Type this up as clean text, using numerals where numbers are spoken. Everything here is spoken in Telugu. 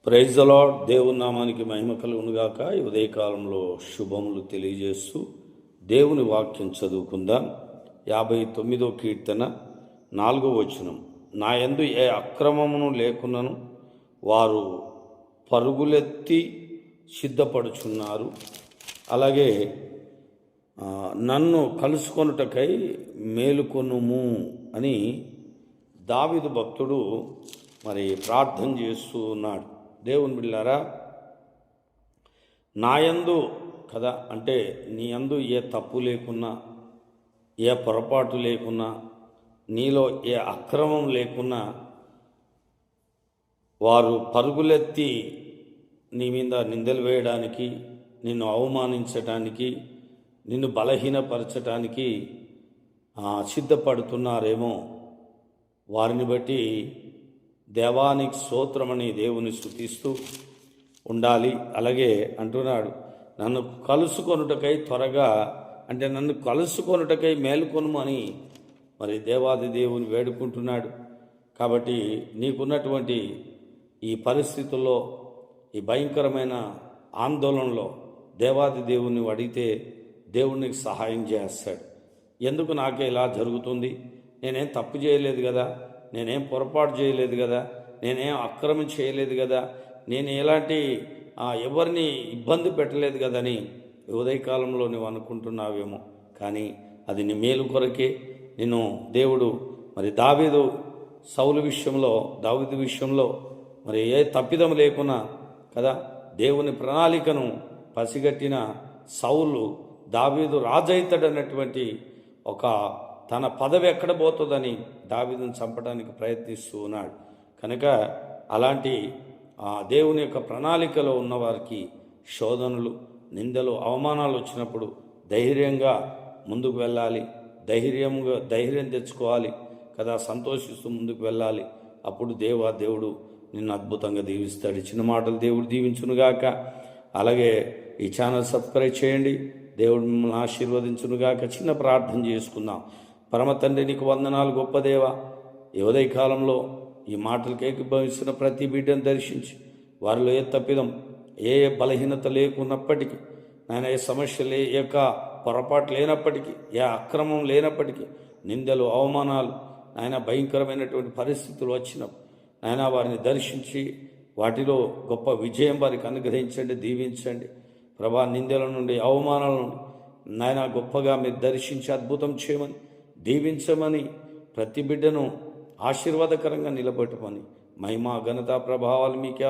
Praise the lord. దేవుని నామానికి మహిమ కలుగునుగాక. ఈ ఉదయకాలంలో శుభములు తెలియజేస్తూ దేవుని వాక్యం చదువుకుందాం. 59వ కీర్తన 4వ వచనం. నా యందు ఏ అక్రమమును లేకున్నను వారు పరుగులెత్తి సిద్ధపడుచున్నారు. అలాగే నన్ను కలుసుకొనుటకై మేలుకొనుము అని దావీదు భక్తుడు మరి ప్రార్థన చేస్తూ ఉన్నాడు. దేవుని బిడ్డలారా, నాయందు కదా అంటే నీ యందు ఏ తప్పు లేకున్నా, ఏ పొరపాటు లేకున్నా, నీలో ఏ అక్రమం లేకున్నా వారు పరుగులెత్తి నీ మీద నిందలు వేయడానికి, నిన్ను అవమానించడానికి, నిన్ను బలహీనపరచడానికి సిద్ధపడుతున్నారేమో. వారిని బట్టి దేవానికి స్తోత్రమని దేవుని స్తుతిస్తూ ఉండాలి. అలాగే అంటున్నాడు, నన్ను కలుసుకొనుటకై త్వరగా అంటే నన్ను కలుసుకొనుటకై మేలుకొనుము అని మరి దేవాది దేవుని వేడుకుంటున్నాడు. కాబట్టి నీకున్నటువంటి ఈ పరిస్థితుల్లో, ఈ భయంకరమైన ఆందోళనలో దేవాది దేవుని అడిగితే దేవునికి సహాయం చేస్తాడు. ఎందుకు నాకే ఇలా జరుగుతుంది? నేనేం తప్పు చేయలేదు కదా, నేనేం పొరపాటు చేయలేదు కదా, నేనేం అక్రమం చేయలేదు కదా, నేను ఎలాంటి ఎవరిని ఇబ్బంది పెట్టలేదు కదని ఉదయకాలంలో నువ్వు అనుకుంటున్నావేమో. కానీ అది నీ మేలు కొరకే నేను దేవుడు మరి దావీదు విషయంలో మరి ఏ తప్పిదం లేకున్నా కదా దేవుని ప్రణాళికను పసిగట్టిన సౌలు దావీదు రాజైతాడన్నటువంటి ఒక తన పదవి ఎక్కడ పోతుందని దావీదును చంపడానికి ప్రయత్నిస్తూ ఉన్నాడు. కనుక అలాంటి దేవుని యొక్క ప్రణాళికలో ఉన్నవారికి శోధనలు, నిందలు, అవమానాలు వచ్చినప్పుడు ధైర్యంగా ముందుకు వెళ్ళాలి. ధైర్యం తెచ్చుకోవాలి కదా, సంతోషిస్తూ ముందుకు వెళ్ళాలి. అప్పుడు దేవుడు నిన్ను అద్భుతంగా దీవిస్తాడు. చిన్న మాటలు దేవుడు దీవించునుగాక. అలాగే ఈ ఛానల్ సబ్స్క్రైబ్ చేయండి. దేవుడు మిమ్మల్ని ఆశీర్వదించునుగాక. చిన్న ప్రార్థన చేసుకుందాం. పరమ తండ్రి, నీకు వందనాలు. గొప్ప దేవ, ఈ ఉదయకాలంలో ఈ మాటలకు ఏకీభవిస్తున్న ప్రతి బిడ్డను దర్శించి వారిలో ఏ తప్పిదం, ఏ బలహీనత లేకున్నప్పటికీ, నాయన ఏ సమస్య యొక్క పొరపాటు లేనప్పటికీ, ఏ అక్రమం లేనప్పటికీ, నిందలు, అవమానాలు, నాయన భయంకరమైనటువంటి పరిస్థితులు వచ్చినప్పుడు నాయన వారిని దర్శించి వాటిలో గొప్ప విజయం వారికి అనుగ్రహించండి, దీవించండి. ప్రభా, నిందల నుండి, అవమానాల నుండి నాయన గొప్పగా మీరు దర్శించి అద్భుతం చేయమని, దీవించమని, ప్రతి బిడ్డను ఆశీర్వాదకరంగా నిలబెట్టమని, మహిమ, ఘనత, ప్రభావాలు మీకే